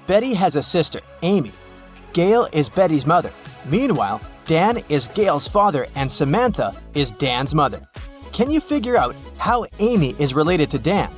Betty has a sister, Amy. Gail is Betty's mother. Meanwhile, Dan is Gail's father and Samantha is Dan's mother. Can you figure out how Amy is related to Dan?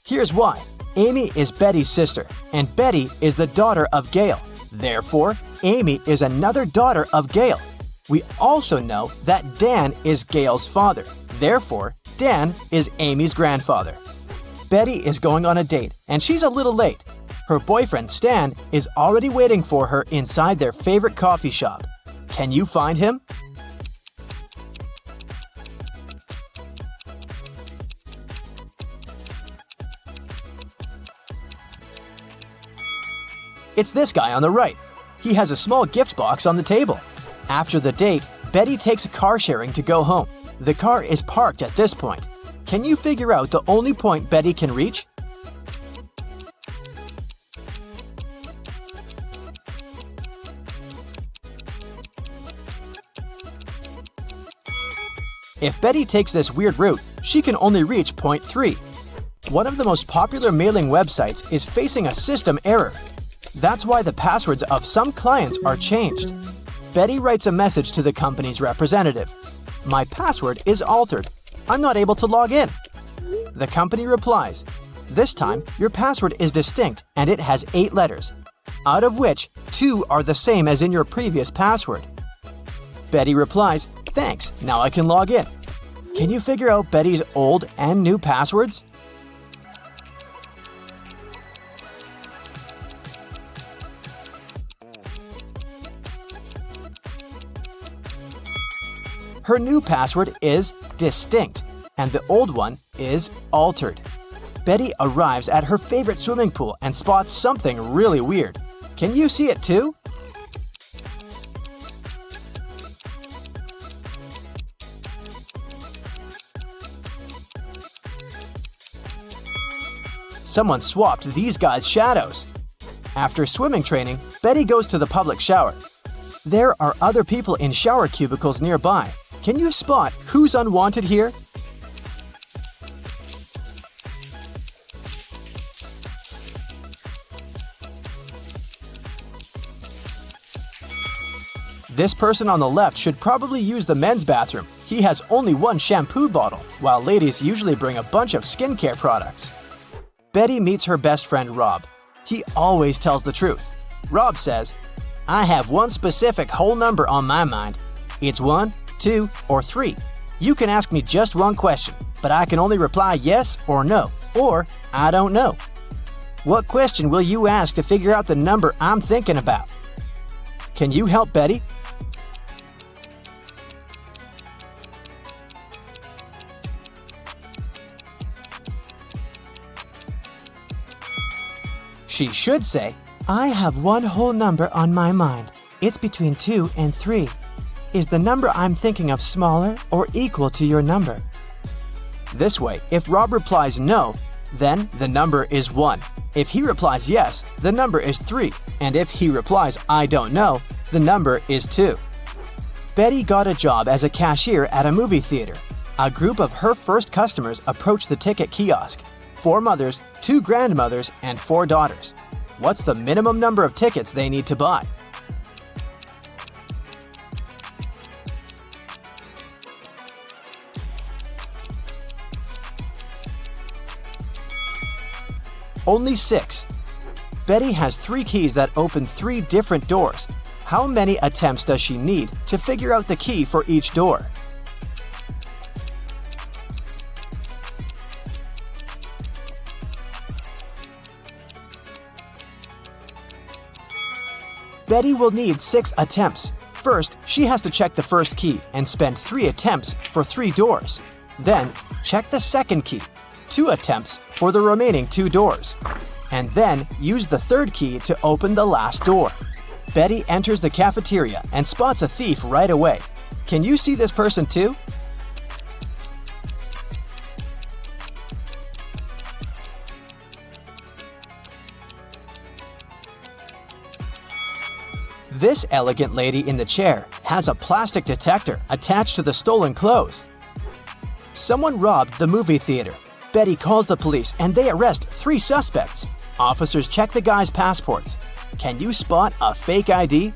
Here's why. Amy is Betty's sister, and Betty is the daughter of Gail. Therefore, Amy is another daughter of Gail. We also know that Dan is Gail's father. Therefore, Dan is Amy's grandfather. Betty is going on a date, and she's a little late. Her boyfriend, Stan, is already waiting for her inside their favorite coffee shop. Can you find him? It's this guy on the right. He has a small gift box on the table. After the date, Betty takes a car sharing to go home. The car is parked at this point. Can you figure out the only point Betty can reach? If Betty takes this weird route, she can only reach point 3. One of the most popular mailing websites is facing a system error. That's why the passwords of some clients are changed. Betty writes a message to the company's representative. My password is altered. I'm not able to log in. The company replies, this time your password is distinct and it has 8 letters, out of which 2 are the same as in your previous password. Betty replies, thanks, now I can log in. Can you figure out Betty's old and new passwords? Her new password is distinct, and the old one is altered. Betty arrives at her favorite swimming pool and spots something really weird. Can you see it too? Someone swapped these guys' shadows. After swimming training, Betty goes to the public shower. There are other people in shower cubicles nearby. Can you spot who's unwanted here? This person on the left should probably use the men's bathroom. He has only one shampoo bottle, while ladies usually bring a bunch of skincare products. Betty meets her best friend Rob. He always tells the truth. Rob says, I have one specific whole number on my mind. It's 1, 2, or 3. You can ask me just one question, but I can only reply yes or no, or I don't know. What question will you ask to figure out the number I'm thinking about? Can you help Betty? She should say, I have one whole number on my mind. It's between 2 and 3. Is the number I'm thinking of smaller or equal to your number? This way, if Rob replies no, then the number is 1. If he replies yes, the number is 3. And if he replies I don't know, the number is 2. Betty got a job as a cashier at a movie theater. A group of her first customers approached the ticket kiosk. 4 mothers, 2 grandmothers, and 4 daughters. What's the minimum number of tickets they need to buy? Only 6. Betty has 3 keys that open 3 different doors. How many attempts does she need to figure out the key for each door? Betty will need 6 attempts. First, she has to check the first key and spend 3 attempts for 3 doors. Then, check the second key, 2 attempts for the remaining 2 doors. And then, use the third key to open the last door. Betty enters the cafeteria and spots a thief right away. Can you see this person too? This elegant lady in the chair has a plastic detector attached to the stolen clothes. Someone robbed the movie theater. Betty calls the police and they arrest 3 suspects. Officers check the guy's passports. Can you spot a fake ID?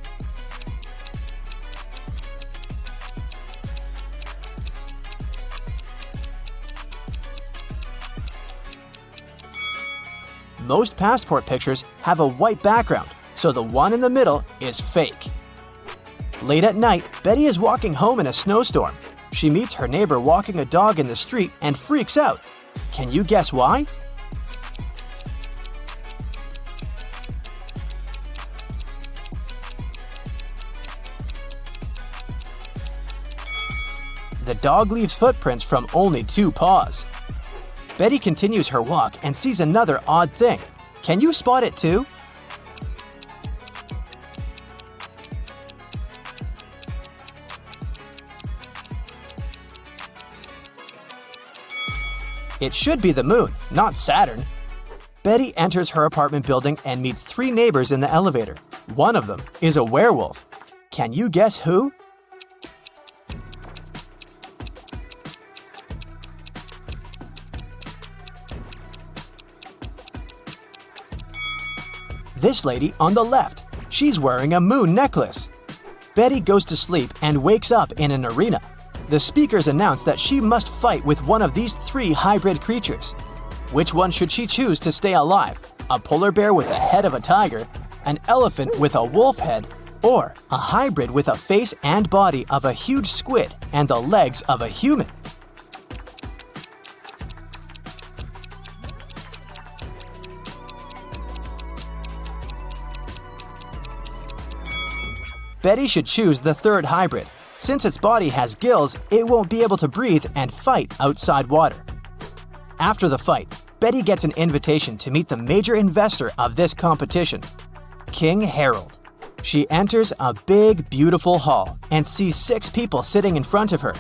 Most passport pictures have a white background, so the one in the middle is fake. Late at night, Betty is walking home in a snowstorm. She meets her neighbor walking a dog in the street and freaks out. Can you guess why? The dog leaves footprints from only 2 paws. Betty continues her walk and sees another odd thing. Can you spot it too? It should be the moon, not Saturn. Betty enters her apartment building and meets 3 neighbors in the elevator. One of them is a werewolf. Can you guess who? This lady on the left. She's wearing a moon necklace. Betty goes to sleep and wakes up in an arena. The speakers announce that she must fight with one of these 3 hybrid creatures. Which one should she choose to stay alive? A polar bear with a head of a tiger, an elephant with a wolf head, or a hybrid with a face and body of a huge squid and the legs of a human? Betty should choose the 3rd hybrid. Since its body has gills, it won't be able to breathe and fight outside water. After the fight, Betty gets an invitation to meet the major investor of this competition, King Harold. She enters a big, beautiful hall and sees 6 people sitting in front of her.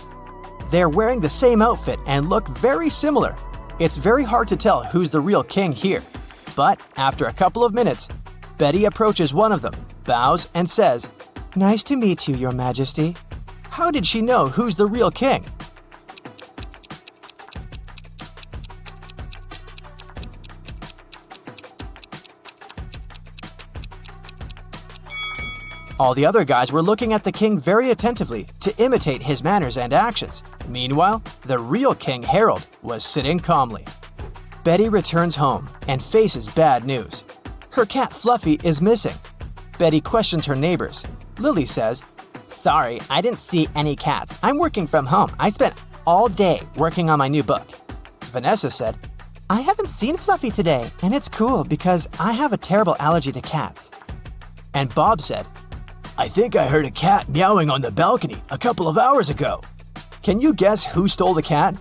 They're wearing the same outfit and look very similar. It's very hard to tell who's the real king here. But after a couple of minutes, Betty approaches one of them, bows, and says, "Nice to meet you, Your Majesty." How did she know who's the real king? All the other guys were looking at the king very attentively to imitate his manners and actions. Meanwhile, the real King Harold was sitting calmly. Betty returns home and faces bad news. Her cat Fluffy is missing. Betty questions her neighbors. Lily says, "Sorry, I didn't see any cats. I'm working from home. I spent all day working on my new book." Vanessa said, "I haven't seen Fluffy today, and it's cool because I have a terrible allergy to cats." And Bob said, "I think I heard a cat meowing on the balcony a couple of hours ago." Can you guess who stole the cat?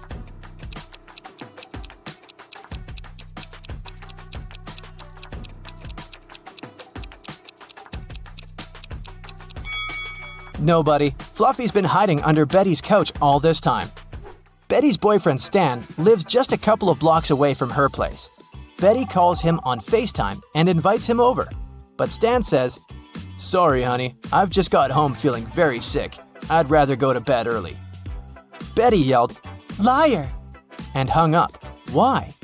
Nobody. Fluffy's been hiding under Betty's couch all this time. Betty's boyfriend Stan lives just a couple of blocks away from her place. Betty calls him on FaceTime and invites him over. But Stan says, "Sorry, honey, I've just got home feeling very sick. I'd rather go to bed early." Betty yelled, "Liar!" and hung up. Why?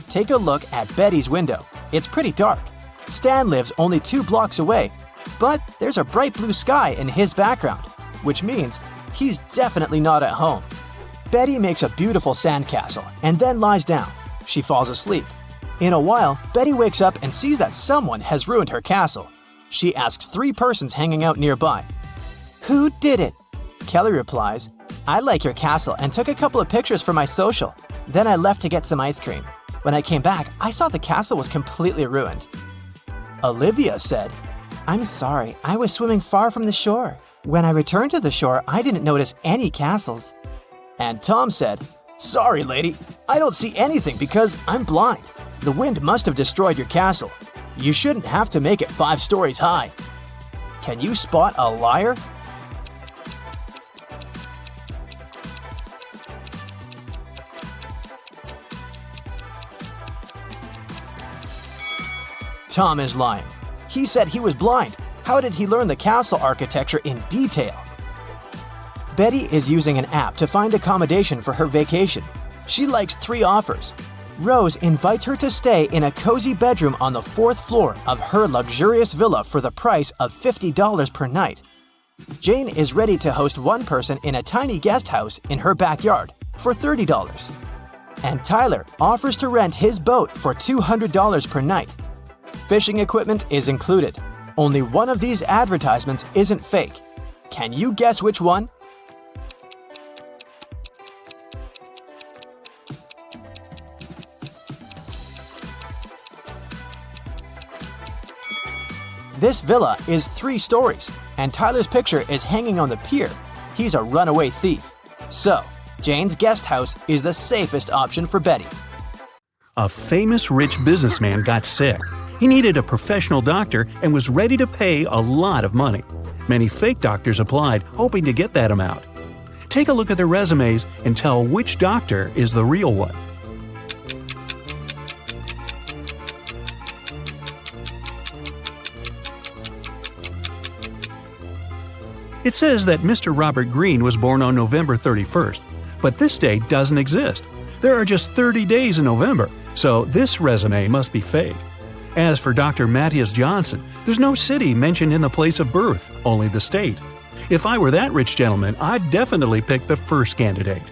Take a look at Betty's window. It's pretty dark. Stan lives only 2 blocks away, but there's a bright blue sky in his background, which means he's definitely not at home. Betty makes a beautiful sandcastle and then lies down. She falls asleep. In a while, Betty wakes up and sees that someone has ruined her castle. She asks 3 persons hanging out nearby, "Who did it?" Kelly replies, "I like your castle and took a couple of pictures for my social. Then I left to get some ice cream. When I came back, I saw the castle was completely ruined." Olivia said, "I'm sorry, I was swimming far from the shore. When I returned to the shore, I didn't notice any castles." And Tom said, "Sorry, lady, I don't see anything because I'm blind. The wind must have destroyed your castle. You shouldn't have to make it 5 stories high." Can you spot a liar? Tom is lying. He said he was blind. How did he learn the castle architecture in detail? Betty is using an app to find accommodation for her vacation. She likes 3 offers. Rose invites her to stay in a cozy bedroom on the 4th floor of her luxurious villa for the price of $50 per night. Jane is ready to host one person in a tiny guest house in her backyard for $30. And Tyler offers to rent his boat for $200 per night. Fishing equipment is included. Only one of these advertisements isn't fake. Can you guess which one? This villa is 3 stories, and Tyler's picture is hanging on the pier. He's a runaway thief. So, Jane's guest house is the safest option for Betty. A famous rich businessman got sick. He needed a professional doctor and was ready to pay a lot of money. Many fake doctors applied, hoping to get that amount. Take a look at their resumes and tell which doctor is the real one. It says that Mr. Robert Greene was born on November 31st, but this date doesn't exist. There are just 30 days in November, so this resume must be fake. As for Dr. Matthias Johnson, there's no city mentioned in the place of birth, only the state. If I were that rich gentleman, I'd definitely pick the first candidate.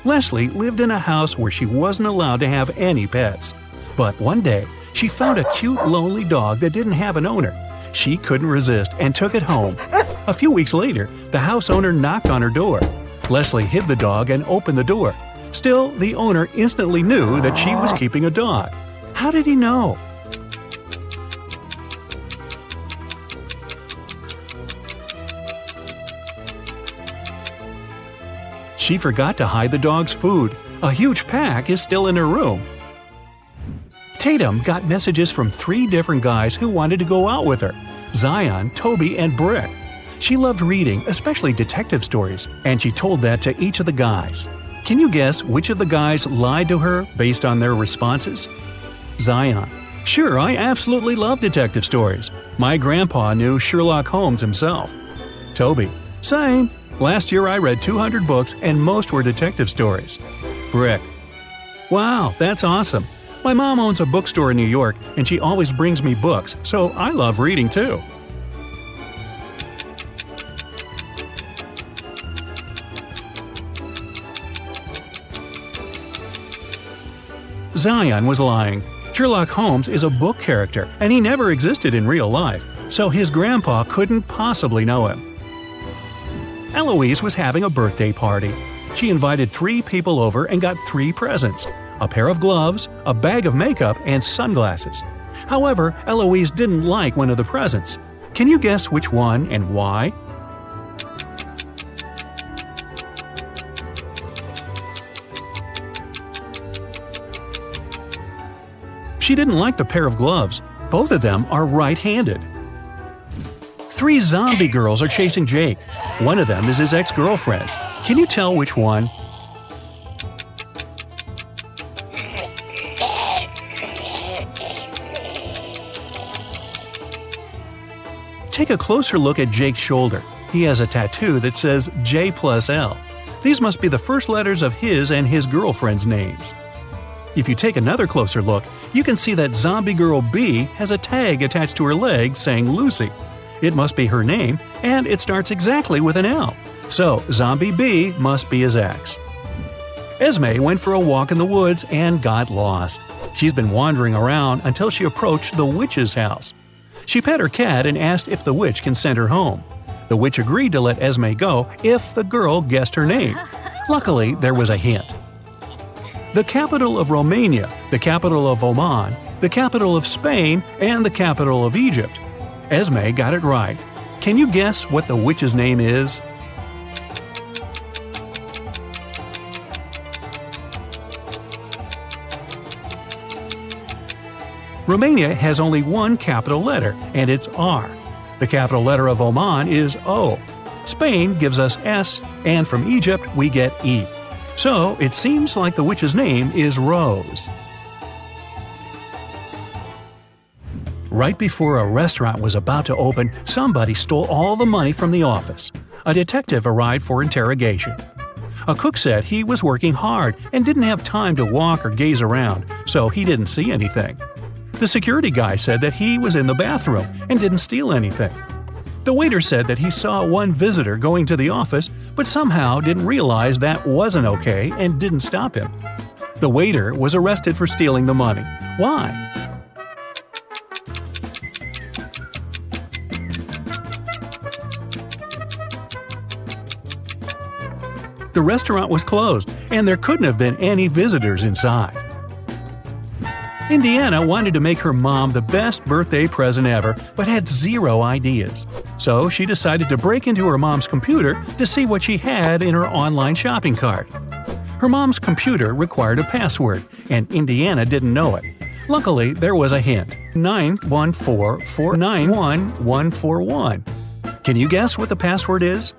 Leslie lived in a house where she wasn't allowed to have any pets. But one day, she found a cute, lonely dog that didn't have an owner. She couldn't resist and took it home. A few weeks later, the house owner knocked on her door. Leslie hid the dog and opened the door. Still, the owner instantly knew that she was keeping a dog. How did he know? She forgot to hide the dog's food. A huge pack is still in her room. Tatum got messages from 3 different guys who wanted to go out with her: Zion, Toby, and Brick. She loved reading, especially detective stories, and she told that to each of the guys. Can you guess which of the guys lied to her based on their responses? Zion: "Sure, I absolutely love detective stories. My grandpa knew Sherlock Holmes himself." Toby: "Same. Last year I read 200 books and most were detective stories." Brick: "Wow, that's awesome. My mom owns a bookstore in New York and she always brings me books, so I love reading too." Zion was lying. Sherlock Holmes is a book character, and he never existed in real life, so his grandpa couldn't possibly know him. Eloise was having a birthday party. She invited 3 people over and got 3 presents: a pair of gloves, a bag of makeup, and sunglasses. However, Eloise didn't like one of the presents. Can you guess which one and why? She didn't like the pair of gloves. Both of them are right-handed. 3 zombie girls are chasing Jake. One of them is his ex-girlfriend. Can you tell which one? Take a closer look at Jake's shoulder. He has a tattoo that says J+L. These must be the first letters of his and his girlfriend's names. If you take another closer look, you can see that zombie girl B has a tag attached to her leg saying Lucy. It must be her name, and it starts exactly with an L. So, zombie B must be his ex. Esme went for a walk in the woods and got lost. She's been wandering around until she approached the witch's house. She pet her cat and asked if the witch can send her home. The witch agreed to let Esme go if the girl guessed her name. Luckily, there was a hint. The capital of Romania, the capital of Oman, the capital of Spain, and the capital of Egypt. Esme got it right. Can you guess what the witch's name is? Romania has only one capital letter, and it's R. The capital letter of Oman is O. Spain gives us S, and from Egypt we get E. So, it seems like the witch's name is Rose. Right before a restaurant was about to open, somebody stole all the money from the office. A detective arrived for interrogation. A cook said he was working hard and didn't have time to walk or gaze around, so he didn't see anything. The security guy said that he was in the bathroom and didn't steal anything. The waiter said that he saw one visitor going to the office, but somehow didn't realize that wasn't okay and didn't stop him. The waiter was arrested for stealing the money. Why? The restaurant was closed, and there couldn't have been any visitors inside. Indiana wanted to make her mom the best birthday present ever, but had zero ideas. So she decided to break into her mom's computer to see what she had in her online shopping cart. Her mom's computer required a password, and Indiana didn't know it. Luckily, there was a hint: 914491141. Can you guess what the password is?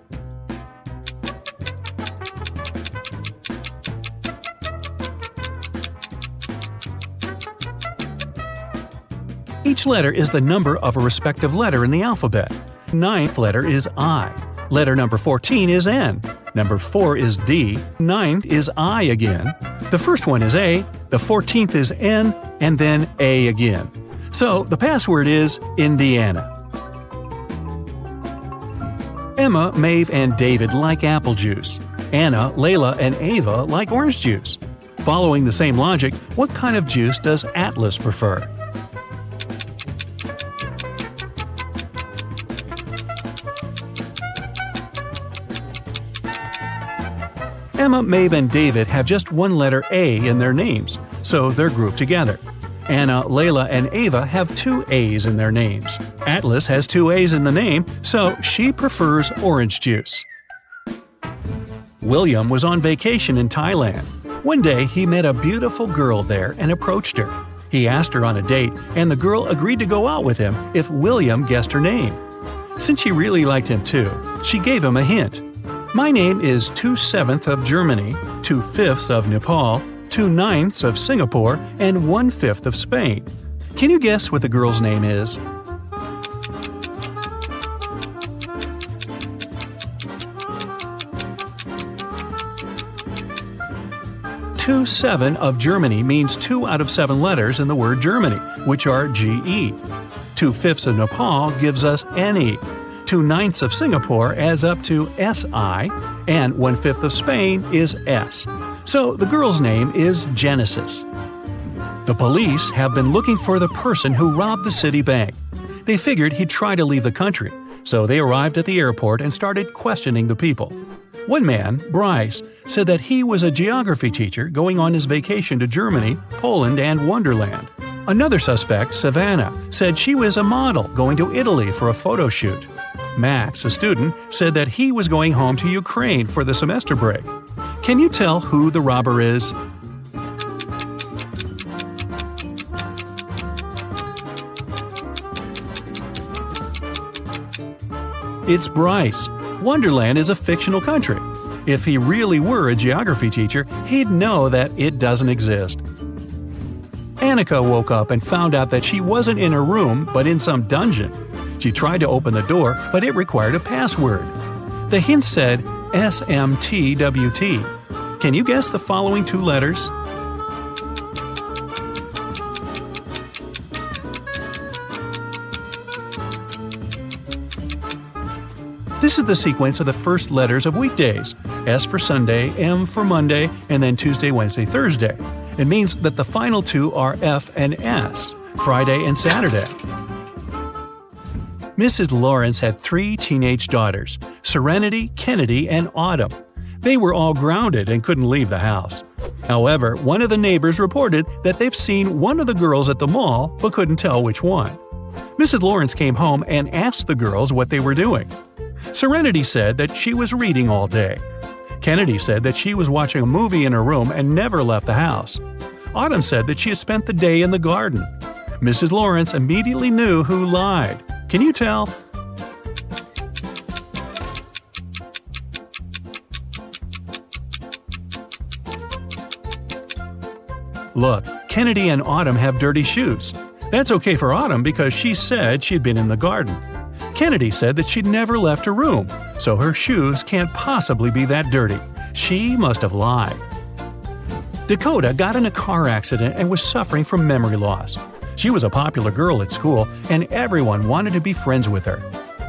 Each letter is the number of a respective letter in the alphabet. Ninth letter is I. Letter number 14 is N. Number 4 is D. Ninth is I again. The first one is A, the 14th is N, and then A again. So the password is Indiana. Emma, Maeve, and David like apple juice. Anna, Layla, and Ava like orange juice. Following the same logic, what kind of juice does Atlas prefer? Emma, Maeve, and David have just one letter A in their names, so they're grouped together. Anna, Layla, and Ava have 2 A's in their names. Atlas has 2 A's in the name, so she prefers orange juice. William was on vacation in Thailand. One day, he met a beautiful girl there and approached her. He asked her on a date, and the girl agreed to go out with him if William guessed her name. Since she really liked him too, she gave him a hint. My name is 2/7 of Germany, 2/5 of Nepal, 2/9 of Singapore, and 1/5 of Spain. Can you guess what the girl's name is? Two-7 of Germany means 2 out of 7 letters in the word Germany, which are GE. 2/5 of Nepal gives us NE. 2/9 of Singapore adds up to SI, and 1/5 of Spain is S. So the girl's name is Genesis. The police have been looking for the person who robbed the city bank. They figured he'd try to leave the country, so they arrived at the airport and started questioning the people. One man, Bryce, said that he was a geography teacher going on his vacation to Germany, Poland, and Wonderland. Another suspect, Savannah, said she was a model going to Italy for a photo shoot. Max, a student, said that he was going home to Ukraine for the semester break. Can you tell who the robber is? It's Bryce. Wonderland is a fictional country. If he really were a geography teacher, he'd know that it doesn't exist. Annika woke up and found out that she wasn't in her room, but in some dungeon. She tried to open the door, but it required a password. The hint said SMTWT. Can you guess the following 2 letters? This is the sequence of the first letters of weekdays. S for Sunday, M for Monday, and then Tuesday, Wednesday, Thursday. It means that the final 2 are F and S, Friday and Saturday. Mrs. Lawrence had 3 teenage daughters, Serenity, Kennedy, and Autumn. They were all grounded and couldn't leave the house. However, one of the neighbors reported that they've seen one of the girls at the mall but couldn't tell which one. Mrs. Lawrence came home and asked the girls what they were doing. Serenity said that she was reading all day. Kennedy said that she was watching a movie in her room and never left the house. Autumn said that she had spent the day in the garden. Mrs. Lawrence immediately knew who lied. Can you tell? Look, Kennedy and Autumn have dirty shoes. That's okay for Autumn because she said she'd been in the garden. Kennedy said that she'd never left her room, so her shoes can't possibly be that dirty. She must have lied. Dakota got in a car accident and was suffering from memory loss. She was a popular girl at school, and everyone wanted to be friends with her.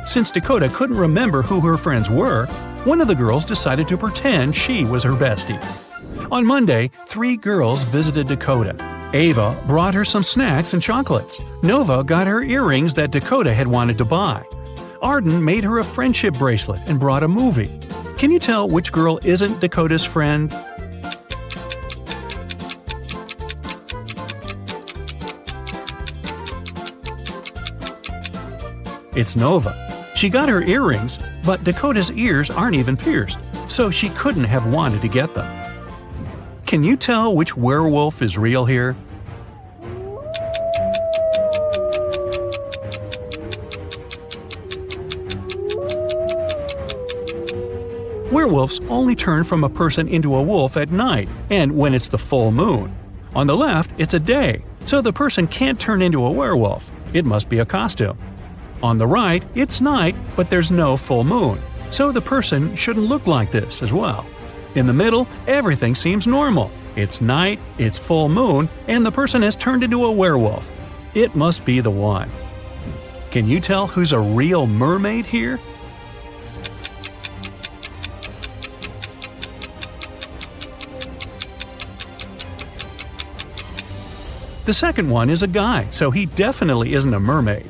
Since Dakota couldn't remember who her friends were, one of the girls decided to pretend she was her bestie. On Monday, 3 girls visited Dakota. Ava brought her some snacks and chocolates. Nova got her earrings that Dakota had wanted to buy. Arden made her a friendship bracelet and brought a movie. Can you tell which girl isn't Dakota's friend? It's Nova. She got her earrings, but Dakota's ears aren't even pierced, so she couldn't have wanted to get them. Can you tell which werewolf is real here? Werewolves only turn from a person into a wolf at night and when it's the full moon. On the left, it's a day, so the person can't turn into a werewolf. It must be a costume. On the right, it's night, but there's no full moon, so the person shouldn't look like this as well. In the middle, everything seems normal. It's night, it's full moon, and the person has turned into a werewolf. It must be the one. Can you tell who's a real mermaid here? The second one is a guy, so he definitely isn't a mermaid.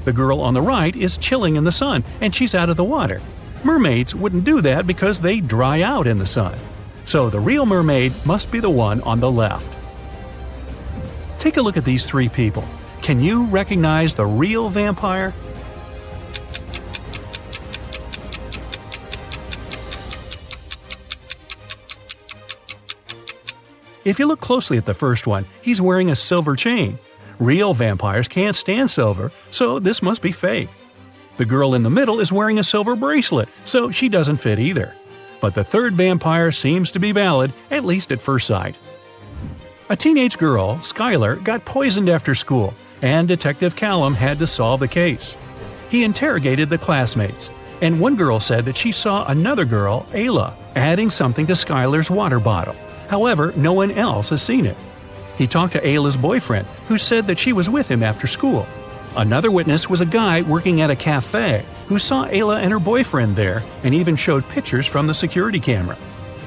The girl on the right is chilling in the sun, and she's out of the water. Mermaids wouldn't do that because they dry out in the sun. So the real mermaid must be the one on the left. Take a look at these 3 people. Can you recognize the real vampire? If you look closely at the first one, he's wearing a silver chain. Real vampires can't stand silver, so this must be fake. The girl in the middle is wearing a silver bracelet, so she doesn't fit either. But the third vampire seems to be valid, at least at first sight. A teenage girl, Skylar, got poisoned after school, and Detective Callum had to solve the case. He interrogated the classmates, and one girl said that she saw another girl, Ayla, adding something to Skylar's water bottle. However, no one else has seen it. He talked to Ayla's boyfriend, who said that she was with him after school. Another witness was a guy working at a cafe who saw Ayla and her boyfriend there and even showed pictures from the security camera.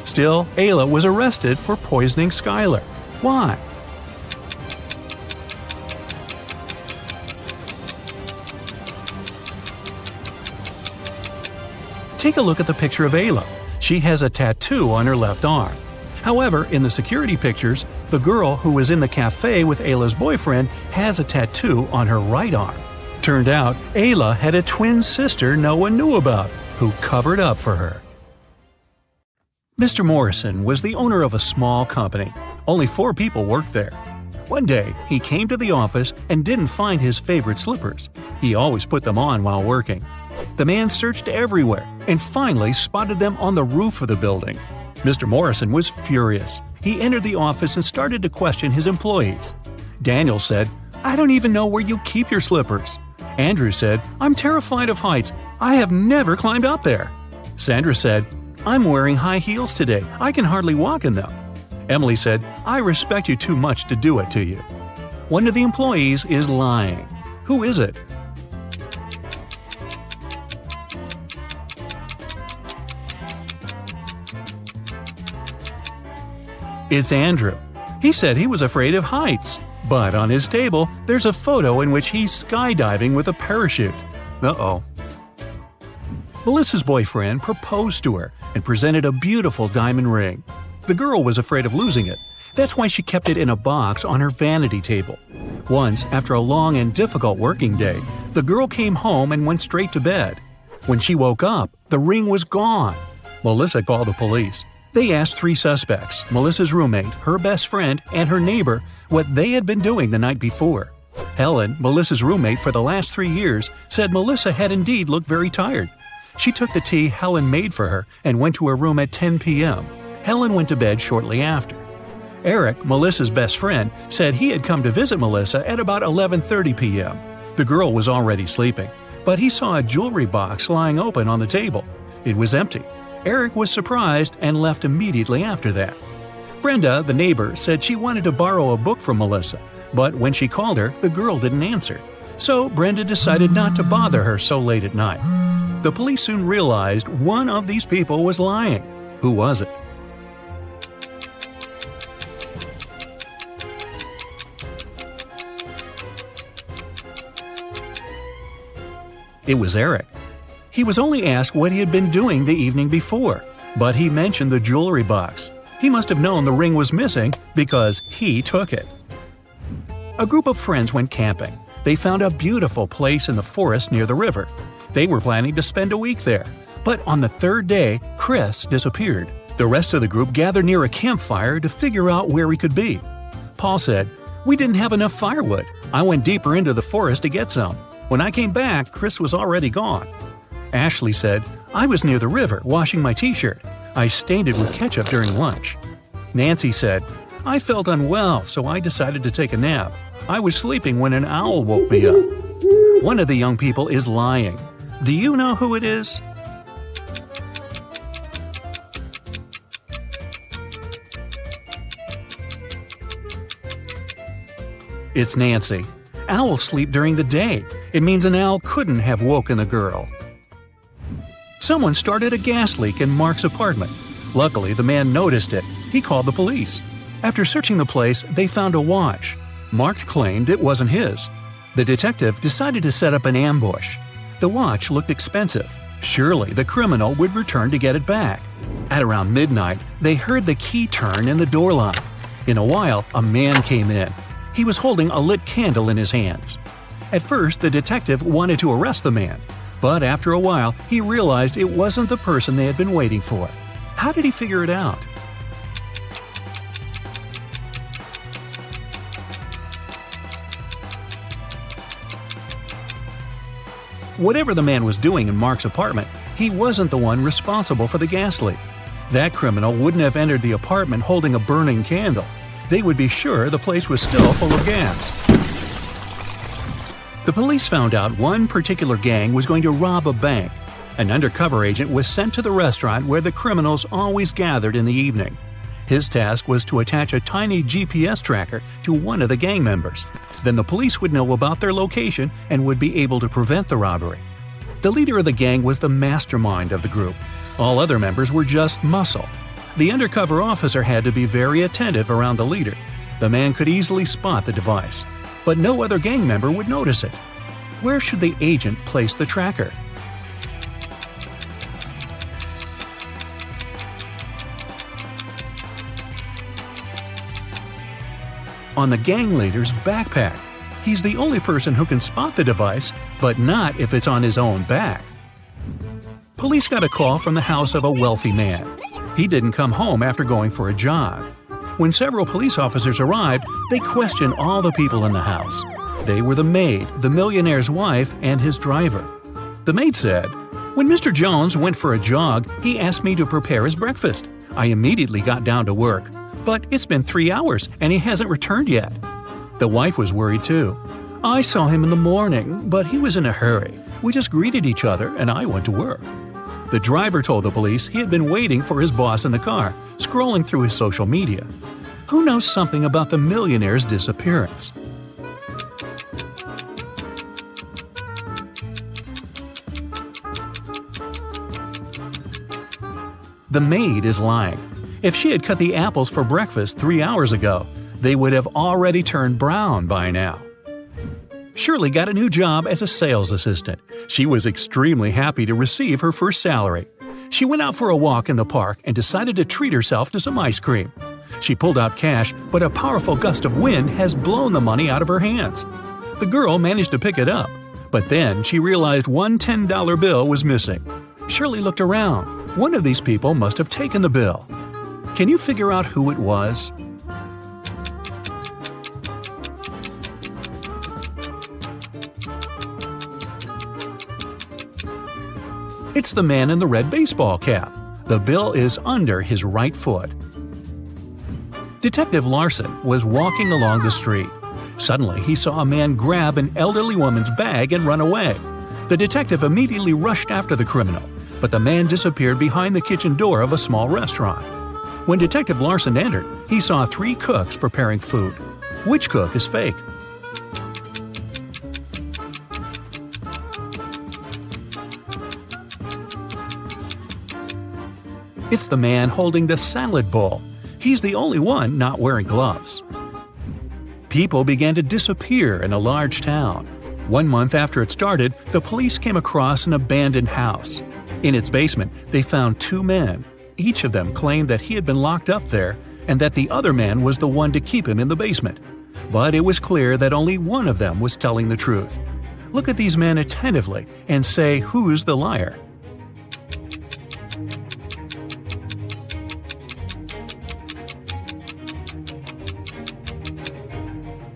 Still, Ayla was arrested for poisoning Skylar. Why? Take a look at the picture of Ayla. She has a tattoo on her left arm. However, in the security pictures, the girl who was in the cafe with Ayla's boyfriend has a tattoo on her right arm. Turned out, Ayla had a twin sister no one knew about, who covered up for her. Mr. Morrison was the owner of a small company. Only 4 people worked there. One day, he came to the office and didn't find his favorite slippers. He always put them on while working. The man searched everywhere and finally spotted them on the roof of the building. Mr. Morrison was furious. He entered the office and started to question his employees. Daniel said, "I don't even know where you keep your slippers." Andrew said, "I'm terrified of heights. I have never climbed up there." Sandra said, "I'm wearing high heels today. I can hardly walk in them." Emily said, "I respect you too much to do it to you." One of the employees is lying. Who is it? It's Andrew. He said he was afraid of heights, but on his table there's a photo in which he's skydiving with a parachute. Uh-oh. Melissa's boyfriend proposed to her and presented a beautiful diamond ring. The girl was afraid of losing it. That's why she kept it in a box on her vanity table. Once, after a long and difficult working day, the girl came home and went straight to bed. When she woke up, the ring was gone. Melissa called the police. They asked 3 suspects, Melissa's roommate, her best friend, and her neighbor, what they had been doing the night before. Helen, Melissa's roommate for the last 3 years, said Melissa had indeed looked very tired. She took the tea Helen made for her and went to her room at 10 p.m. Helen went to bed shortly after. Eric, Melissa's best friend, said he had come to visit Melissa at about 11:30 p.m. The girl was already sleeping, but he saw a jewelry box lying open on the table. It was empty. Eric was surprised and left immediately after that. Brenda, the neighbor, said she wanted to borrow a book from Melissa, but when she called her, the girl didn't answer. So Brenda decided not to bother her so late at night. The police soon realized one of these people was lying. Who was it? It was Eric. He was only asked what he had been doing the evening before, but he mentioned the jewelry box. He must have known the ring was missing because he took it. A group of friends went camping. They found a beautiful place in the forest near the river. They were planning to spend a week there. But on the third day, Chris disappeared. The rest of the group gathered near a campfire to figure out where he could be. Paul said, "We didn't have enough firewood. I went deeper into the forest to get some. When I came back, Chris was already gone." Ashley said, "I was near the river washing my t-shirt. I stained it with ketchup during lunch." Nancy said, "I felt unwell, so I decided to take a nap. I was sleeping when an owl woke me up." One of the young people is lying. Do you know who it is? It's Nancy. Owls sleep during the day. It means an owl couldn't have woken the girl. Someone started a gas leak in Mark's apartment. Luckily, the man noticed it. He called the police. After searching the place, they found a watch. Mark claimed it wasn't his. The detective decided to set up an ambush. The watch looked expensive. Surely the criminal would return to get it back. At around midnight, they heard the key turn in the door lock. In a while, a man came in. He was holding a lit candle in his hands. At first, the detective wanted to arrest the man, but after a while, he realized it wasn't the person they had been waiting for. How did he figure it out? Whatever the man was doing in Mark's apartment, he wasn't the one responsible for the gas leak. That criminal wouldn't have entered the apartment holding a burning candle. They would be sure the place was still full of gas. The police found out one particular gang was going to rob a bank. An undercover agent was sent to the restaurant where the criminals always gathered in the evening. His task was to attach a tiny GPS tracker to one of the gang members. Then the police would know about their location and would be able to prevent the robbery. The leader of the gang was the mastermind of the group. All other members were just muscle. The undercover officer had to be very attentive around the leader. The man could easily spot the device, but no other gang member would notice it. Where should the agent place the tracker? On the gang leader's backpack. He's the only person who can spot the device, but not if it's on his own back. Police got a call from the house of a wealthy man. He didn't come home after going for a jog. When several police officers arrived, they questioned all the people in the house. They were the maid, the millionaire's wife, and his driver. The maid said, "When Mr. Jones went for a jog, he asked me to prepare his breakfast. I immediately got down to work. But it's been 3 hours and he hasn't returned yet." The wife was worried too. "I saw him in the morning, but he was in a hurry. We just greeted each other and I went to work." The driver told the police he had been waiting for his boss in the car, scrolling through his social media. Who knows something about the millionaire's disappearance? The maid is lying. If she had cut the apples for breakfast 3 hours ago, they would have already turned brown by now. Shirley got a new job as a sales assistant. She was extremely happy to receive her first salary. She went out for a walk in the park and decided to treat herself to some ice cream. She pulled out cash, but a powerful gust of wind has blown the money out of her hands. The girl managed to pick it up, but then she realized one $10 bill was missing. Shirley looked around. One of these people must have taken the bill. Can you figure out who it was? It's the man in the red baseball cap. The bill is under his right foot. Detective Larson was walking along the street. Suddenly, he saw a man grab an elderly woman's bag and run away. The detective immediately rushed after the criminal, but the man disappeared behind the kitchen door of a small restaurant. When Detective Larson entered, he saw 3 cooks preparing food. Which cook is fake? It's the man holding the salad bowl. He's the only one not wearing gloves. People began to disappear in a large town. 1 month after it started, the police came across an abandoned house. In its basement, they found 2 men. Each of them claimed that he had been locked up there and that the other man was the one to keep him in the basement. But it was clear that only one of them was telling the truth. Look at these men attentively and say who's the liar.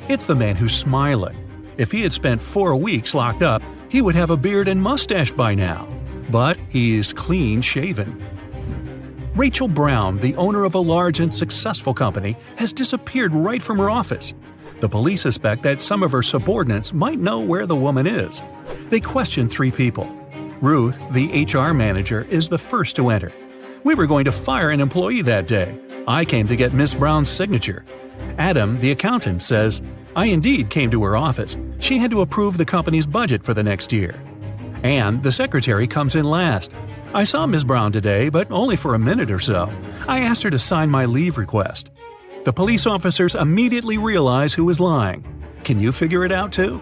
It's the man who's smiling. If he had spent 4 weeks locked up, he would have a beard and mustache by now. But he is clean-shaven. Rachel Brown, the owner of a large and successful company, has disappeared right from her office. The police suspect that some of her subordinates might know where the woman is. They question 3 people. Ruth, the HR manager, is the first to enter. "We were going to fire an employee that day. I came to get Miss Brown's signature." Adam, the accountant, says, "I indeed came to her office. She had to approve the company's budget for the next year." Anne, the secretary, comes in last. "I saw Miss Brown today, but only for a minute or so. I asked her to sign my leave request." The police officers immediately realize who is lying. Can you figure it out too?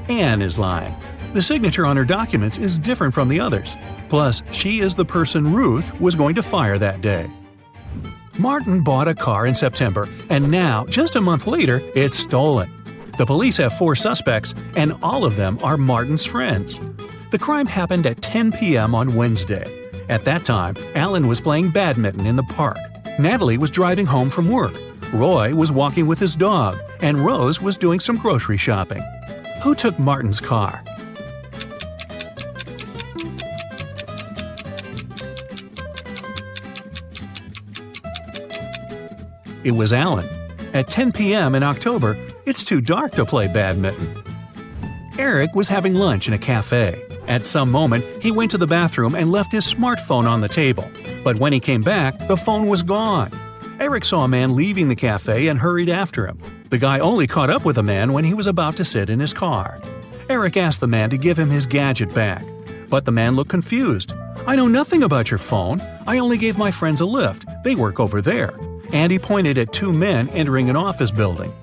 Anne is lying. The signature on her documents is different from the others. Plus, she is the person Ruth was going to fire that day. Martin bought a car in September, and now, just a month later, it's stolen. The police have 4 suspects, and all of them are Martin's friends. The crime happened at 10 p.m. on Wednesday. At that time, Alan was playing badminton in the park. Natalie was driving home from work. Roy was walking with his dog, and Rose was doing some grocery shopping. Who took Martin's car? It was Alan. At 10 p.m. in October, it's too dark to play badminton. Eric was having lunch in a cafe. At some moment, he went to the bathroom and left his smartphone on the table. But when he came back, the phone was gone. Eric saw a man leaving the cafe and hurried after him. The guy only caught up with the man when he was about to sit in his car. Eric asked the man to give him his gadget back. But the man looked confused. "I know nothing about your phone. I only gave my friends a lift. They work over there." And he pointed at 2 men entering an office building.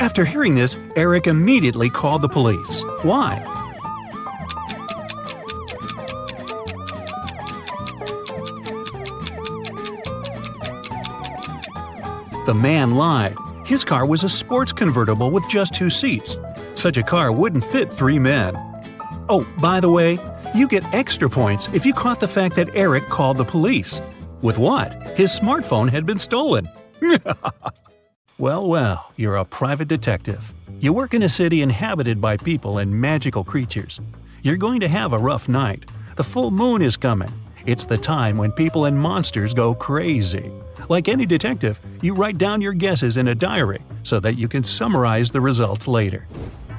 After hearing this, Eric immediately called the police. Why? The man lied. His car was a sports convertible with just 2 seats. Such a car wouldn't fit 3 men. Oh, by the way, you get extra points if you caught the fact that Eric called the police. With what? His smartphone had been stolen. Well, you're a private detective. You work in a city inhabited by people and magical creatures. You're going to have a rough night. The full moon is coming. It's the time when people and monsters go crazy. Like any detective, you write down your guesses in a diary so that you can summarize the results later.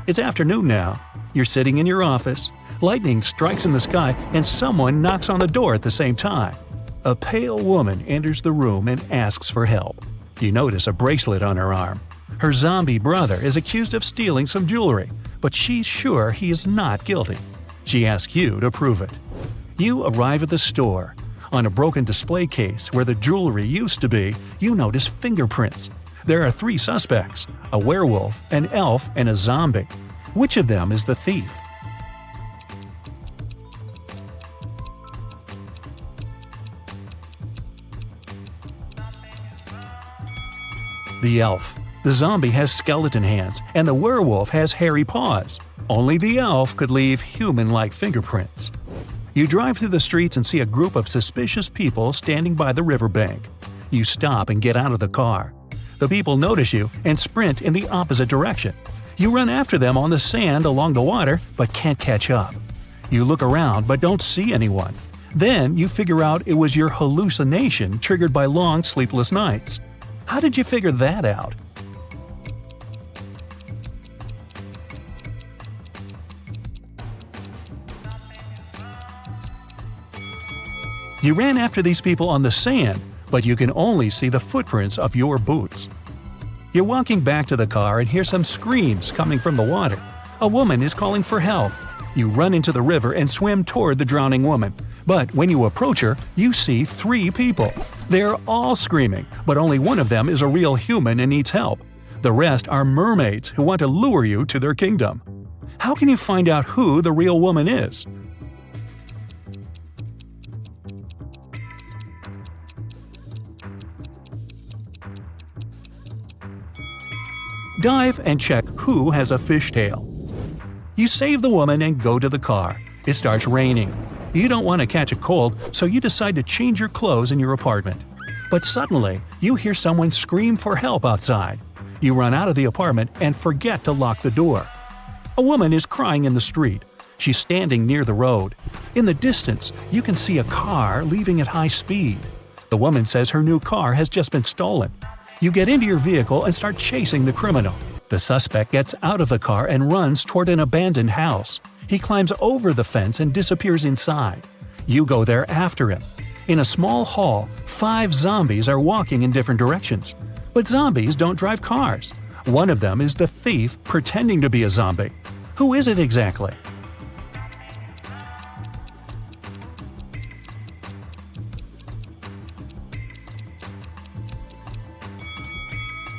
It's afternoon now. You're sitting in your office. Lightning strikes in the sky and someone knocks on the door at the same time. A pale woman enters the room and asks for help. You notice a bracelet on her arm. Her zombie brother is accused of stealing some jewelry, but she's sure he is not guilty. She asks you to prove it. You arrive at the store. On a broken display case where the jewelry used to be, you notice fingerprints. There are 3 suspects: a werewolf, an elf, and a zombie. Which of them is the thief? The elf. The zombie has skeleton hands, and the werewolf has hairy paws. Only the elf could leave human-like fingerprints. You drive through the streets and see a group of suspicious people standing by the riverbank. You stop and get out of the car. The people notice you and sprint in the opposite direction. You run after them on the sand along the water but can't catch up. You look around but don't see anyone. Then you figure out it was your hallucination triggered by long sleepless nights. How did you figure that out? You ran after these people on the sand, but you can only see the footprints of your boots. You're walking back to the car and hear some screams coming from the water. A woman is calling for help. You run into the river and swim toward the drowning woman. But when you approach her, you see 3 people. They're all screaming, but only one of them is a real human and needs help. The rest are mermaids who want to lure you to their kingdom. How can you find out who the real woman is? Dive and check who has a fishtail. You save the woman and go to the car. It starts raining. You don't want to catch a cold, so you decide to change your clothes in your apartment. But suddenly, you hear someone scream for help outside. You run out of the apartment and forget to lock the door. A woman is crying in the street. She's standing near the road. In the distance, you can see a car leaving at high speed. The woman says her new car has just been stolen. You get into your vehicle and start chasing the criminal. The suspect gets out of the car and runs toward an abandoned house. He climbs over the fence and disappears inside. You go there after him. In a small hall, 5 zombies are walking in different directions. But zombies don't drive cars. One of them is the thief pretending to be a zombie. Who is it exactly?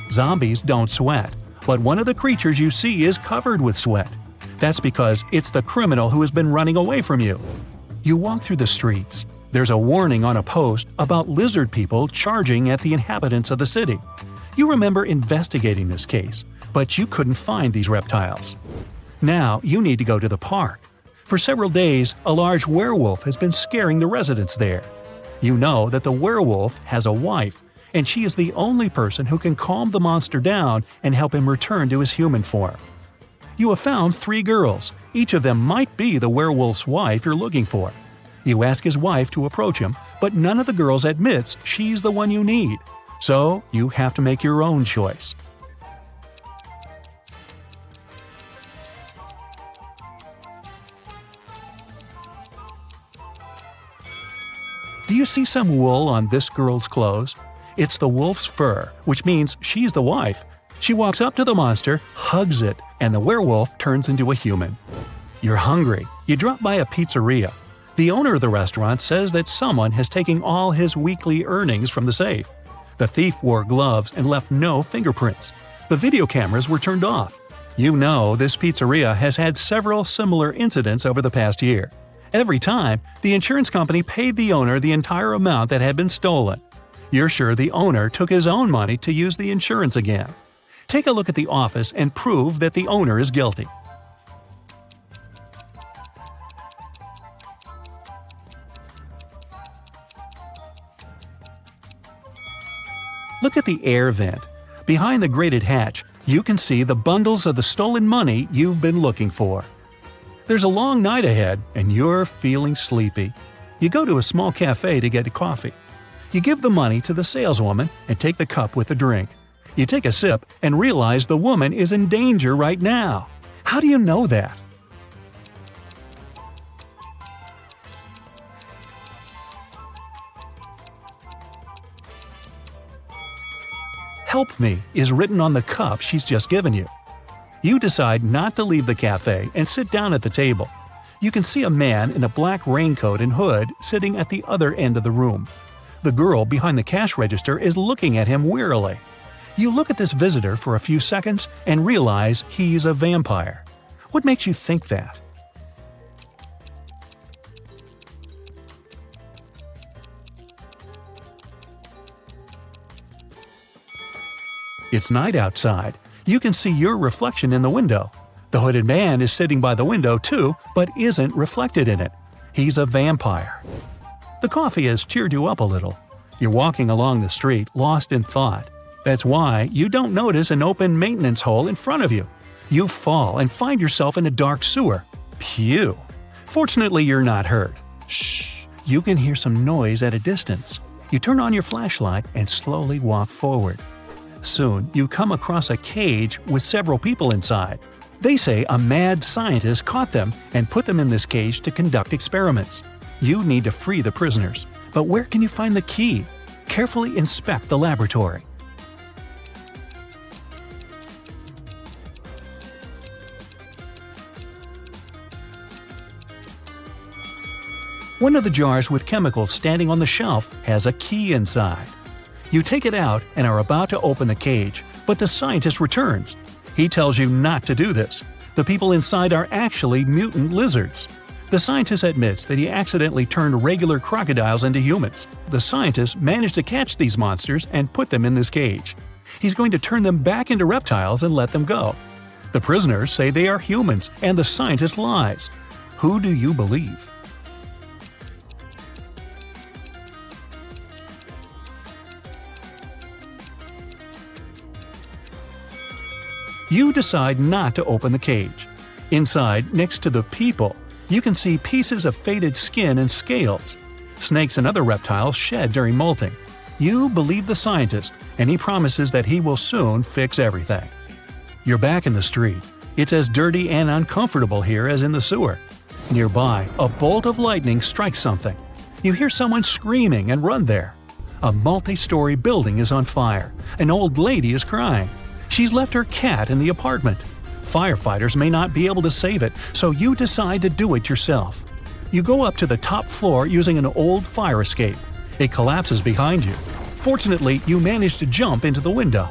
Zombies don't sweat, but one of the creatures you see is covered with sweat. That's because it's the criminal who has been running away from you. You walk through the streets. There's a warning on a post about lizard people charging at the inhabitants of the city. You remember investigating this case, but you couldn't find these reptiles. Now you need to go to the park. For several days, a large werewolf has been scaring the residents there. You know that the werewolf has a wife, and she is the only person who can calm the monster down and help him return to his human form. You have found 3 girls. Each of them might be the werewolf's wife you're looking for. You ask his wife to approach him, but none of the girls admits she's the one you need. So you have to make your own choice. Do you see some wool on this girl's clothes? It's the wolf's fur, which means she's the wife. She walks up to the monster, hugs it, and the werewolf turns into a human. You're hungry. You drop by a pizzeria. The owner of the restaurant says that someone has taken all his weekly earnings from the safe. The thief wore gloves and left no fingerprints. The video cameras were turned off. You know this pizzeria has had several similar incidents over the past year. Every time, the insurance company paid the owner the entire amount that had been stolen. You're sure the owner took his own money to use the insurance again. Take a look at the office and prove that the owner is guilty. Look at the air vent. Behind the grated hatch, you can see the bundles of the stolen money you've been looking for. There's a long night ahead, and you're feeling sleepy. You go to a small cafe to get a coffee. You give the money to the saleswoman and take the cup with the drink. You take a sip and realize the woman is in danger right now. How do you know that? "Help me" is written on the cup she's just given you. You decide not to leave the cafe and sit down at the table. You can see a man in a black raincoat and hood sitting at the other end of the room. The girl behind the cash register is looking at him wearily. You look at this visitor for a few seconds and realize he's a vampire. What makes you think that? It's night outside. You can see your reflection in the window. The hooded man is sitting by the window too, but isn't reflected in it. He's a vampire. The coffee has cheered you up a little. You're walking along the street, lost in thought. That's why you don't notice an open maintenance hole in front of you. You fall and find yourself in a dark sewer. Phew! Fortunately, you're not hurt. Shh! You can hear some noise at a distance. You turn on your flashlight and slowly walk forward. Soon, you come across a cage with several people inside. They say a mad scientist caught them and put them in this cage to conduct experiments. You need to free the prisoners. But where can you find the key? Carefully inspect the laboratory. One of the jars with chemicals standing on the shelf has a key inside. You take it out and are about to open the cage, but the scientist returns. He tells you not to do this. The people inside are actually mutant lizards. The scientist admits that he accidentally turned regular crocodiles into humans. The scientist managed to catch these monsters and put them in this cage. He's going to turn them back into reptiles and let them go. The prisoners say they are humans, and the scientist lies. Who do you believe? You decide not to open the cage. Inside, next to the people, you can see pieces of faded skin and scales. Snakes and other reptiles shed during molting. You believe the scientist, and he promises that he will soon fix everything. You're back in the street. It's as dirty and uncomfortable here as in the sewer. Nearby, a bolt of lightning strikes something. You hear someone screaming and run there. A multi-story building is on fire. An old lady is crying. She's left her cat in the apartment. Firefighters may not be able to save it, so you decide to do it yourself. You go up to the top floor using an old fire escape. It collapses behind you. Fortunately, you manage to jump into the window.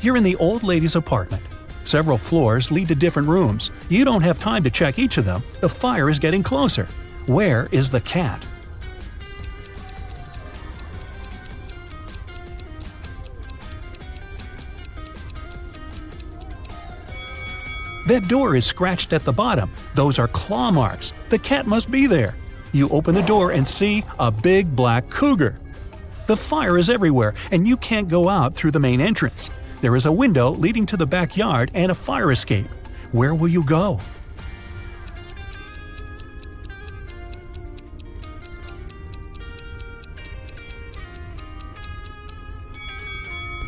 You're in the old lady's apartment. Several floors lead to different rooms. You don't have time to check each of them. The fire is getting closer. Where is the cat? That door is scratched at the bottom. Those are claw marks. The cat must be there. You open the door and see a big black cougar. The fire is everywhere, and you can't go out through the main entrance. There is a window leading to the backyard and a fire escape. Where will you go?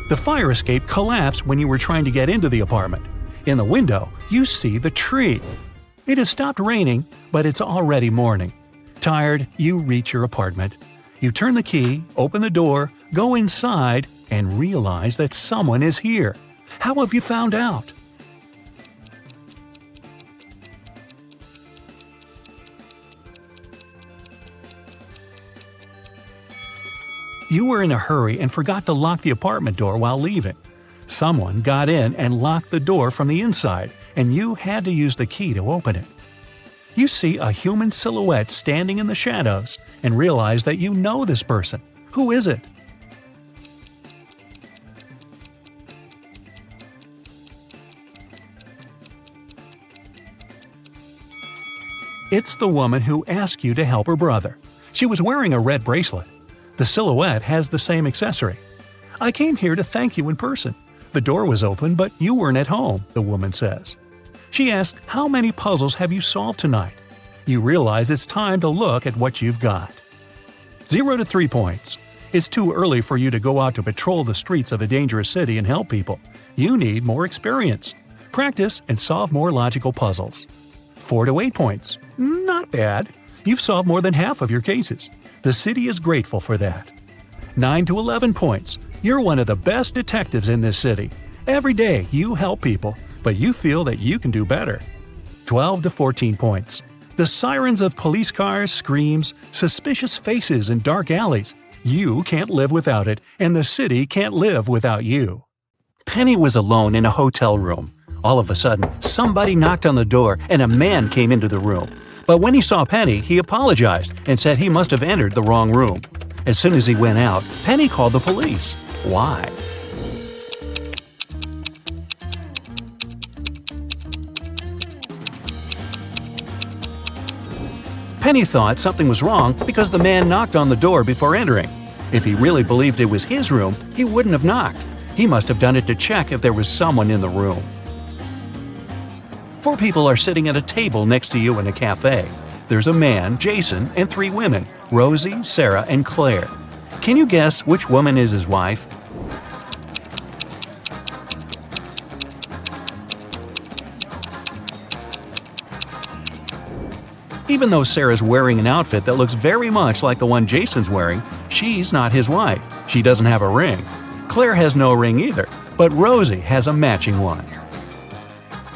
The fire escape collapsed when you were trying to get into the apartment. In the window, you see the tree. It has stopped raining, but it's already morning. Tired, you reach your apartment. You turn the key, open the door, go inside, and realize that someone is here. How have you found out? You were in a hurry and forgot to lock the apartment door while leaving. Someone got in and locked the door from the inside, and you had to use the key to open it. You see a human silhouette standing in the shadows and realize that you know this person. Who is it? It's the woman who asked you to help her brother. She was wearing a red bracelet. The silhouette has the same accessory. I came here to thank you in person. The door was open, but you weren't at home, the woman says. She asked, how many puzzles have you solved tonight? You realize it's time to look at what you've got. 0 to 3 points. It's too early for you to go out to patrol the streets of a dangerous city and help people. You need more experience. Practice and solve more logical puzzles. 4 to 8 points. Not bad. You've solved more than half of your cases. The city is grateful for that. 9 to 11 points. You're one of the best detectives in this city. Every day you help people, but you feel that you can do better. 12 to 14 points. The sirens of police cars, screams, suspicious faces in dark alleys. You can't live without it, and the city can't live without you. Penny was alone in a hotel room. All of a sudden, somebody knocked on the door and a man came into the room. But when he saw Penny, he apologized and said he must have entered the wrong room. As soon as he went out, Penny called the police. Why? Penny thought something was wrong because the man knocked on the door before entering. If he really believed it was his room, he wouldn't have knocked. He must have done it to check if there was someone in the room. 4 people are sitting at a table next to you in a cafe. There's a man, Jason, and 3 women, Rosie, Sarah, and Claire. Can you guess which woman is his wife? Even though Sarah's wearing an outfit that looks very much like the one Jason's wearing, she's not his wife. She doesn't have a ring. Claire has no ring either, but Rosie has a matching one.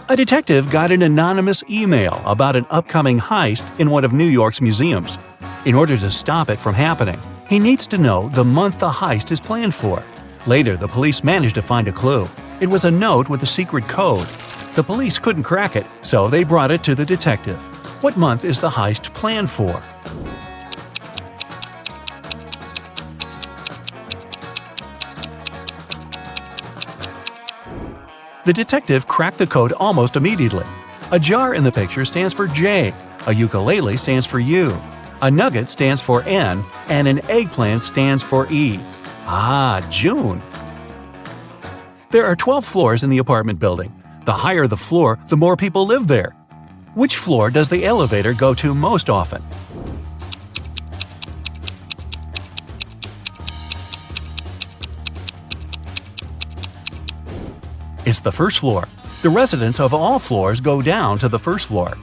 A detective got an anonymous email about an upcoming heist in one of New York's museums. In order to stop it from happening, he needs to know the month the heist is planned for. Later, the police managed to find a clue. It was a note with a secret code. The police couldn't crack it, so they brought it to the detective. What month is the heist planned for? The detective cracked the code almost immediately. A jar in the picture stands for J, a ukulele stands for U, a nugget stands for N, and an eggplant stands for E. Ah, June! There are 12 floors in the apartment building. The higher the floor, the more people live there. Which floor does the elevator go to most often? It's the first floor. The residents of all floors go down to the first floor.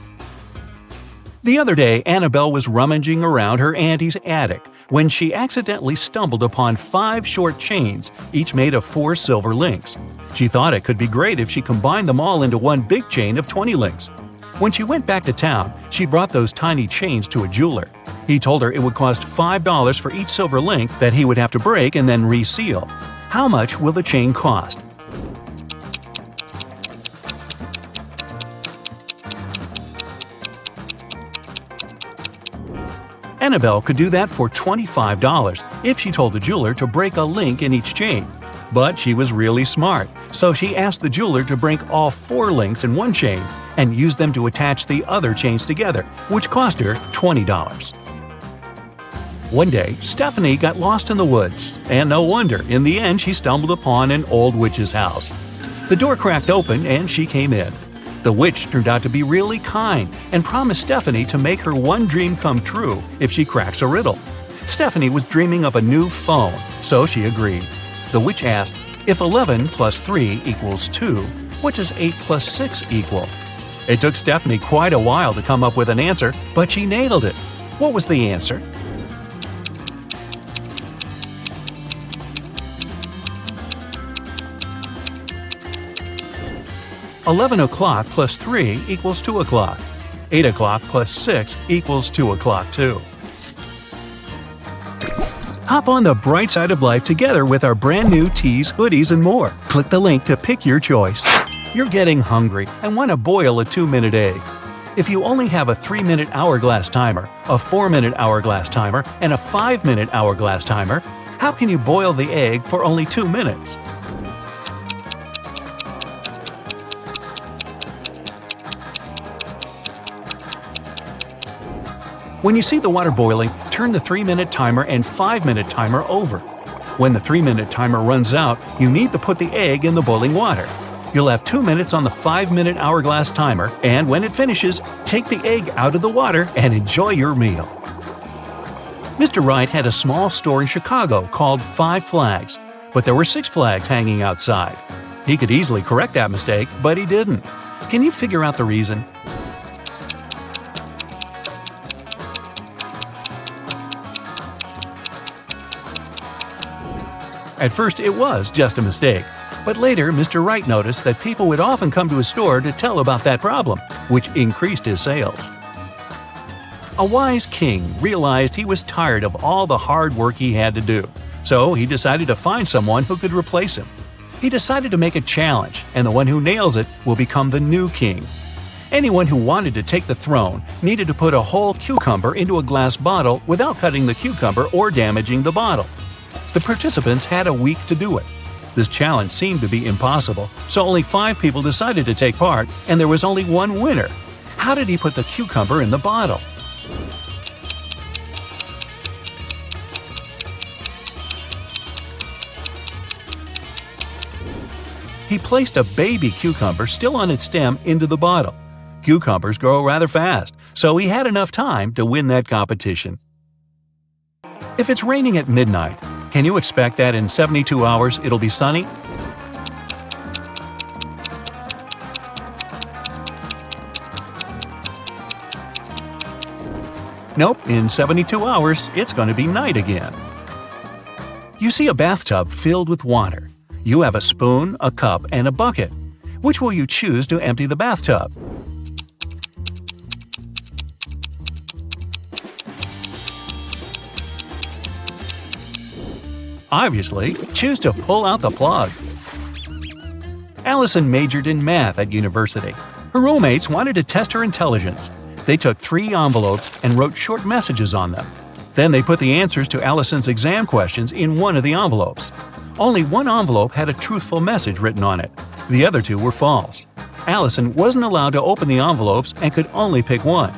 The other day, Annabelle was rummaging around her auntie's attic when she accidentally stumbled upon 5 short chains, each made of 4 silver links. She thought it could be great if she combined them all into one big chain of 20 links. When she went back to town, she brought those tiny chains to a jeweler. He told her it would cost $5 for each silver link that he would have to break and then reseal. How much will the chain cost? Annabelle could do that for $25 if she told the jeweler to break a link in each chain. But she was really smart, so she asked the jeweler to break all 4 links in one chain and use them to attach the other chains together, which cost her $20. One day, Stephanie got lost in the woods, and no wonder, in the end she stumbled upon an old witch's house. The door cracked open and she came in. The witch turned out to be really kind and promised Stephanie to make her one dream come true if she cracks a riddle. Stephanie was dreaming of a new phone, so she agreed. The witch asked, if 11 plus 3 equals 2, what does 8 plus 6 equal? It took Stephanie quite a while to come up with an answer, but she nailed it. What was the answer? $11 plus 3 equals 2 o'clock. 8 o'clock plus 6 equals 2 o'clock too. Hop on the bright side of life together with our brand new tees, hoodies, and more. Click the link to pick your choice. You're getting hungry and want to boil a 2-minute egg. If you only have a 3-minute hourglass timer, a 4-minute hourglass timer, and a 5-minute hourglass timer, how can you boil the egg for only 2 minutes? When you see the water boiling, turn the 3-minute timer and 5-minute timer over. When the 3-minute timer runs out, you need to put the egg in the boiling water. You'll have 2 minutes on the 5-minute hourglass timer, and when it finishes, take the egg out of the water and enjoy your meal. Mr. Wright had a small store in Chicago called 5 Flags, but there were 6 flags hanging outside. He could easily correct that mistake, but he didn't. Can you figure out the reason? At first, it was just a mistake, but later Mr. Wright noticed that people would often come to his store to tell about that problem, which increased his sales. A wise king realized he was tired of all the hard work he had to do, so he decided to find someone who could replace him. He decided to make a challenge, and the one who nails it will become the new king. Anyone who wanted to take the throne needed to put a whole cucumber into a glass bottle without cutting the cucumber or damaging the bottle. The participants had a week to do it. This challenge seemed to be impossible, so only 5 people decided to take part, and there was only one winner. How did he put the cucumber in the bottle? He placed a baby cucumber still on its stem into the bottle. Cucumbers grow rather fast, so he had enough time to win that competition. If it's raining at midnight, can you expect that in 72 hours it'll be sunny? Nope, in 72 hours, it's going to be night again. You see a bathtub filled with water. You have a spoon, a cup, and a bucket. Which will you choose to empty the bathtub? Obviously, choose to pull out the plug. Allison majored in math at university. Her roommates wanted to test her intelligence. They took 3 envelopes and wrote short messages on them. Then they put the answers to Allison's exam questions in one of the envelopes. Only one envelope had a truthful message written on it. The other 2 were false. Allison wasn't allowed to open the envelopes and could only pick one.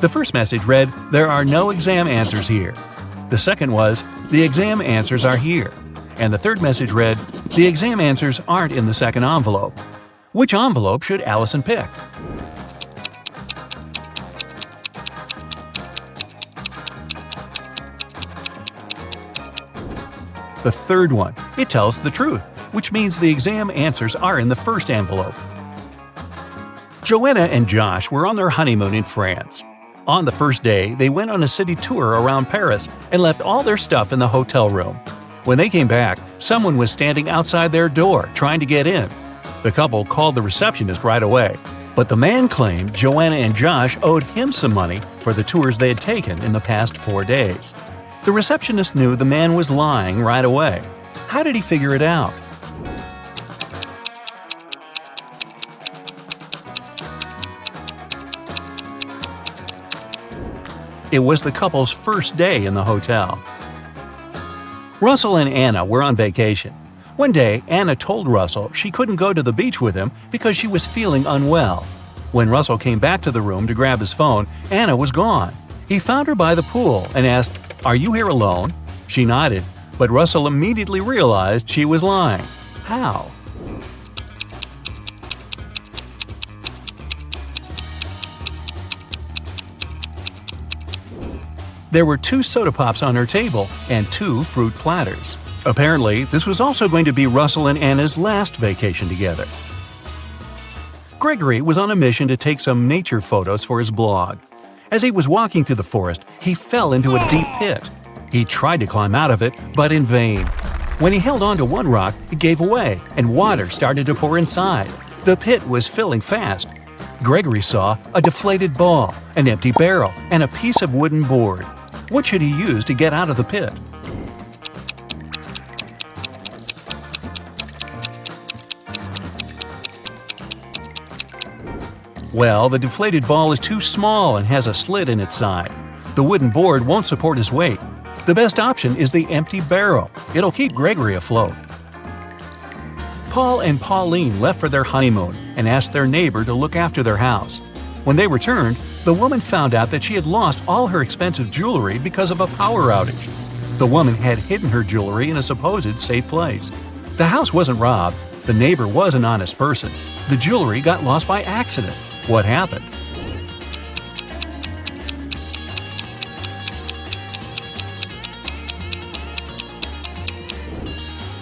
The first message read, "There are no exam answers here." The second was, "The exam answers are here." And the third message read, "The exam answers aren't in the second envelope." Which envelope should Allison pick? The third one. It tells the truth, which means the exam answers are in the first envelope. Joanna and Josh were on their honeymoon in France. On the first day, they went on a city tour around Paris and left all their stuff in the hotel room. When they came back, someone was standing outside their door trying to get in. The couple called the receptionist right away, but the man claimed Joanna and Josh owed him some money for the tours they had taken in the past 4 days. The receptionist knew the man was lying right away. How did he figure it out? It was the couple's first day in the hotel. Russell and Anna were on vacation. One day, Anna told Russell she couldn't go to the beach with him because she was feeling unwell. When Russell came back to the room to grab his phone, Anna was gone. He found her by the pool and asked, "Are you here alone?" She nodded, but Russell immediately realized she was lying. How? There were 2 soda pops on her table and 2 fruit platters. Apparently, this was also going to be Russell and Anna's last vacation together. Gregory was on a mission to take some nature photos for his blog. As he was walking through the forest, he fell into a deep pit. He tried to climb out of it, but in vain. When he held onto one rock, it gave away, and water started to pour inside. The pit was filling fast. Gregory saw a deflated ball, an empty barrel, and a piece of wooden board. What should he use to get out of the pit? Well, the deflated ball is too small and has a slit in its side. The wooden board won't support his weight. The best option is the empty barrel. It'll keep Gregory afloat. Paul and Pauline left for their honeymoon and asked their neighbor to look after their house. When they returned, the woman found out that she had lost all her expensive jewelry because of a power outage. The woman had hidden her jewelry in a supposed safe place. The house wasn't robbed. The neighbor was an honest person. The jewelry got lost by accident. What happened?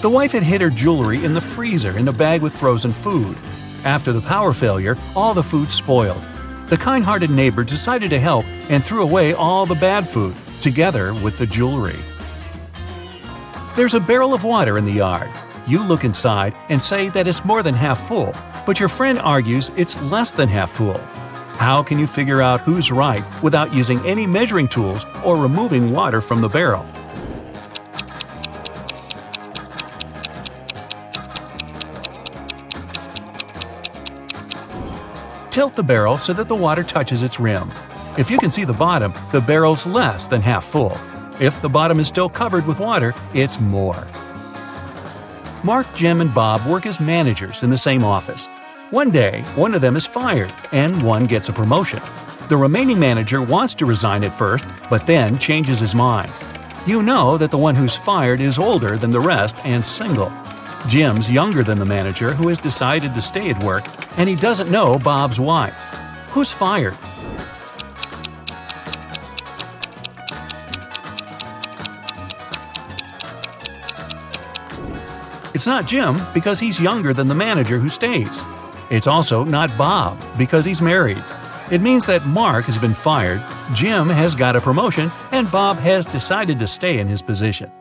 The wife had hid her jewelry in the freezer in a bag with frozen food. After the power failure, all the food spoiled. The kind-hearted neighbor decided to help and threw away all the bad food, together with the jewelry. There's a barrel of water in the yard. You look inside and say that it's more than half full, but your friend argues it's less than half full. How can you figure out who's right without using any measuring tools or removing water from the barrel? Tilt the barrel so that the water touches its rim. If you can see the bottom, the barrel's less than half full. If the bottom is still covered with water, it's more. Mark, Jim, and Bob work as managers in the same office. One day, one of them is fired, and one gets a promotion. The remaining manager wants to resign at first, but then changes his mind. You know that the one who's fired is older than the rest and single. Jim's younger than the manager who has decided to stay at work, and he doesn't know Bob's wife. Who's fired? It's not Jim because he's younger than the manager who stays. It's also not Bob because he's married. It means that Mark has been fired, Jim has got a promotion, and Bob has decided to stay in his position.